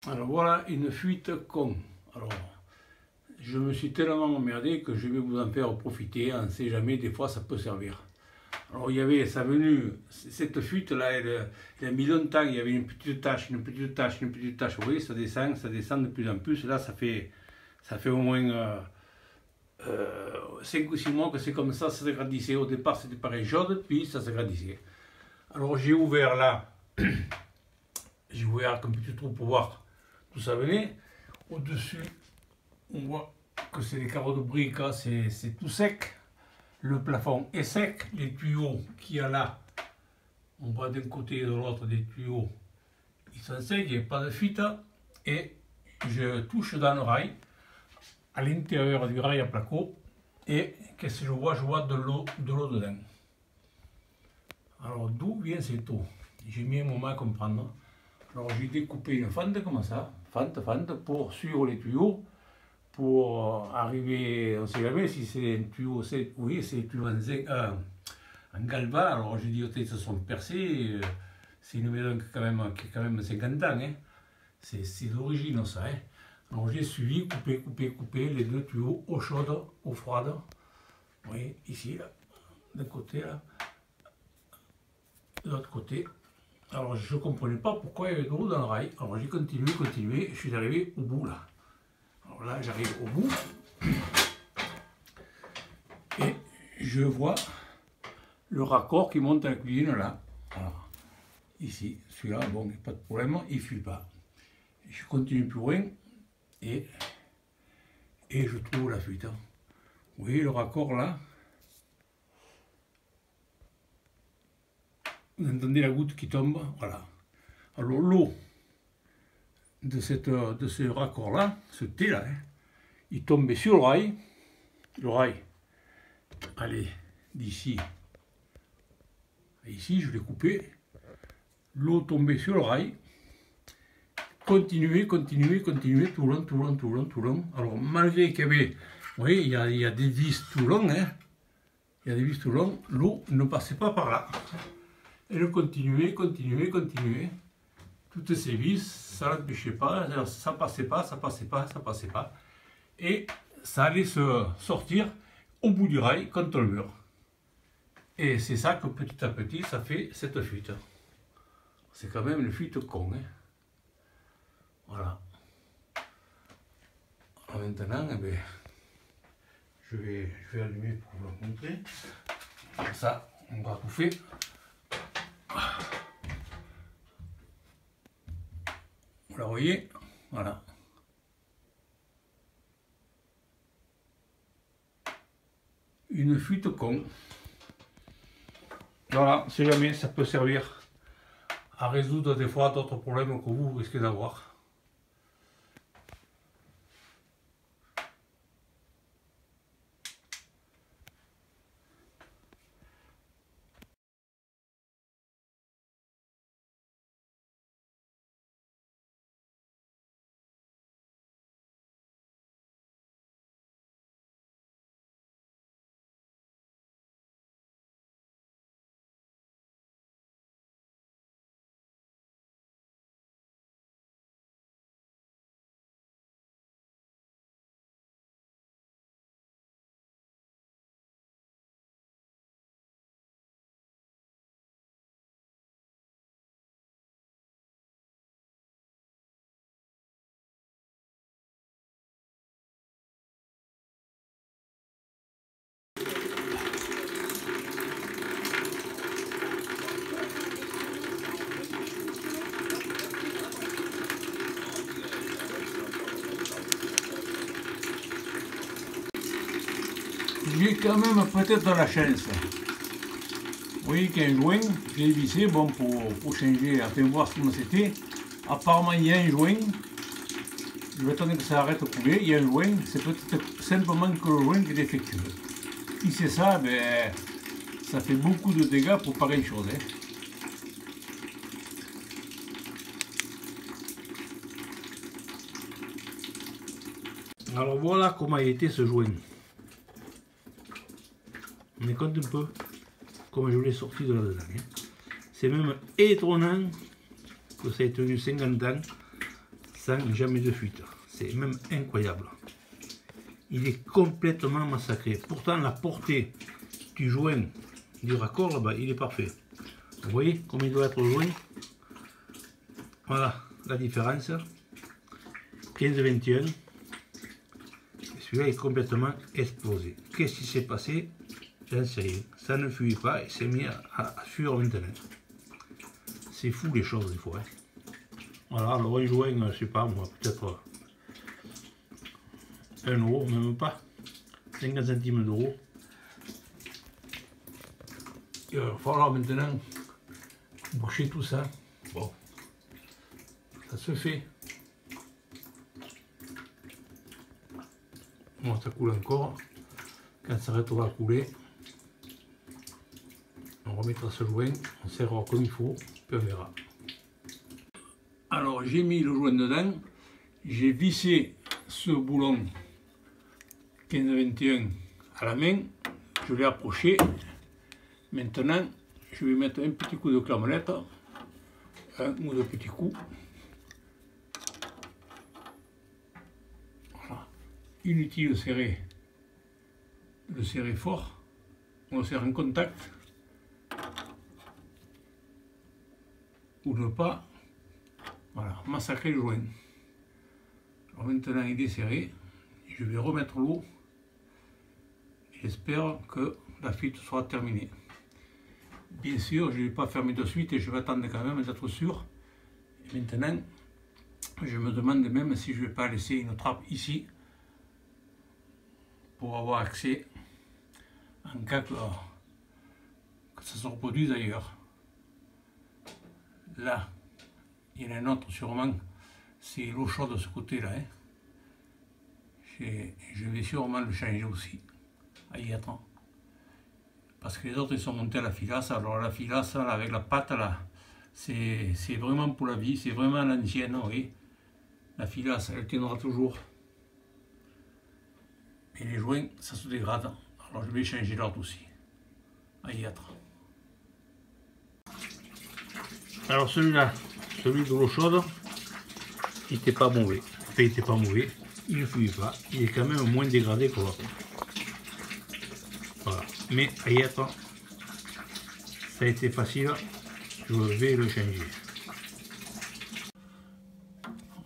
Alors voilà une fuite con. Alors, je me suis tellement emmerdé que je vais vous en faire profiter, on ne sait jamais, des fois ça peut servir. Alors il y avait, ça venu, cette fuite là, elle a mis longtemps, il y avait une petite tache, une petite tache, une petite tache, vous voyez, ça descend de plus en plus, là ça fait au moins 5 ou 6 mois que c'est comme ça s'agrandissait. Au départ c'était pareil jaune, puis ça s'agrandissait. Alors j'ai ouvert là, j'ai ouvert un petit trou pour voir d'où ça venait. Au-dessus, on voit que c'est les carreaux de briques, c'est tout sec. Le plafond est sec. Les tuyaux qu'il y a là, on voit d'un côté et de l'autre des tuyaux, ils sont secs, il n'y a pas de fuite. Et je touche dans le rail, à l'intérieur du rail à placo, et qu'est-ce que je vois? Je vois de l'eau dedans. Alors d'où vient cette eau? J'ai mis un moment à comprendre. Alors j'ai découpé une fente comme ça, fente, pour suivre les tuyaux, pour arriver, on ne sait jamais si c'est un tuyau, oui, c'est un tuyau en galvan. Alors j'ai dit, ils se sont percés, c'est une maison qui a quand même 50 ans, hein. C'est d'origine ça. Hein. Alors j'ai suivi, coupé les deux tuyaux, eau chaude, eau froide. Vous voyez, ici, là, d'un côté, là, de l'autre côté. Alors je ne comprenais pas pourquoi il y avait de l'eau dans le rail. Alors j'ai continué, je suis arrivé au bout là. Alors là j'arrive au bout et je vois le raccord qui monte à la cuisine là. Alors ici, celui-là, bon, pas de problème, il ne fuit pas. Je continue plus loin et je trouve la fuite. Vous voyez le raccord là? Vous entendez la goutte qui tombe, voilà. Alors l'eau de ce raccord-là, ce T-là, hein, il tombait sur le rail, allez, d'ici à ici, je l'ai coupé, l'eau tombait sur le rail, continuait, tout le long. Alors malgré qu'il y avait, vous voyez, il y a des vis tout le long, hein, il y a des vis tout le long, l'eau ne passait pas par là. Elle continuait. Toutes ces vis, ça ne l'empêchait pas, ça passait pas. Et ça allait se sortir au bout du rail contre le mur. Et c'est ça que petit à petit, ça fait cette fuite. C'est quand même une fuite con. Hein. Voilà. Alors maintenant, eh bien, je vais allumer pour vous le montrer. Comme ça, on va tout faire. Voilà, vous voyez, voilà. Une fuite con. Voilà, si jamais ça peut servir à résoudre des fois d'autres problèmes que vous risquez d'avoir. J'ai quand même peut-être de la chance. Vous voyez qu'il y a un joint, je l'ai vissé, bon, pour changer, afin de voir comment c'était. Apparemment, il y a un joint. Je vais attendre que ça arrête de couler. Il y a un joint, c'est peut-être simplement que le joint qui est défectueux. Si c'est ça, ben, ça fait beaucoup de dégâts pour pareille chose. Hein. Alors voilà comment a été ce joint. On est compte un peu comme je l'ai sorti de là-dedans. Hein. C'est même étonnant que ça ait tenu 50 ans sans jamais de fuite. C'est même incroyable. Il est complètement massacré. Pourtant, la portée du joint du raccord là-bas, il est parfait. Vous voyez comme il doit être joint. Voilà la différence. 15-21. Celui-là est complètement explosé. Qu'est-ce qui s'est passé? J'en sais rien. Ça ne fuit pas et s'est mis à fuir maintenant. C'est fou les choses des fois. Hein. Voilà, alors un joint, je sais pas moi, peut-être 1 euro, même pas. 50 centimes d'euros. Il va falloir maintenant boucher tout ça. Bon, ça se fait. Bon, ça coule encore. Quand ça arrêtera de couler, on remettra ce joint, on serrera comme il faut, puis on verra. Alors j'ai mis le joint dedans, j'ai vissé ce boulon 15-21 à la main, je l'ai approché. Maintenant, je vais mettre un petit coup de clamelette, un ou 2 petits coups. Voilà. Inutile de le serrer fort, on le serre en contact, ou ne pas, voilà, massacrer le joint. Alors maintenant il est serré, je vais remettre l'eau, j'espère que la fuite sera terminée. Bien sûr, je ne vais pas fermer de suite et je vais attendre quand même d'être sûr. Et maintenant, je me demande même si je ne vais pas laisser une trappe ici pour avoir accès en cas que ça se reproduise ailleurs. Là, il y en a un autre sûrement, c'est l'eau chaude de ce côté-là. Hein. Je vais sûrement le changer aussi, à y être. Parce que les autres ils sont montés à la filasse, alors la filasse là, avec la pâte là, c'est vraiment pour la vie, c'est vraiment l'ancienne, oui. La filasse elle tiendra toujours. Et les joints ça se dégrade, alors je vais changer l'ordre aussi, à y être. Alors celui-là, celui de l'eau chaude, il n'était pas mauvais. Enfin, il n'était pas mauvais, il ne fuit pas, il est quand même moins dégradé que l'autre. Voilà, mais à y être, ça a été facile, je vais le changer.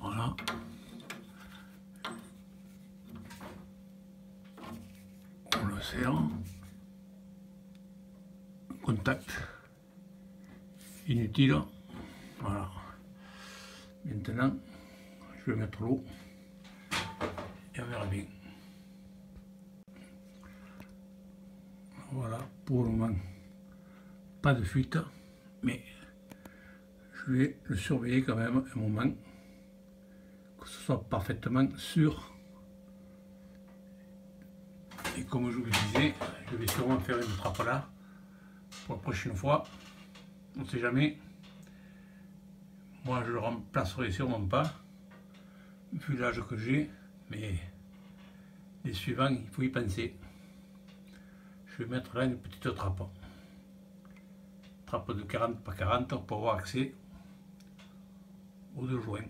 Voilà. On le serre. Contact. Inutile. Voilà. Maintenant, je vais mettre l'eau et on verra bien. Voilà, pour le moment, pas de fuite, mais je vais le surveiller quand même un moment, que ce soit parfaitement sûr. Et comme je vous le disais, je vais sûrement faire une trappe là, pour la prochaine fois, on ne sait jamais. Moi je le remplacerai sûrement pas, vu l'âge que j'ai, mais les suivants, il faut y penser. Je vais mettre là une petite trappe. Trappe de 40 par 40 pour avoir accès aux 2 joints.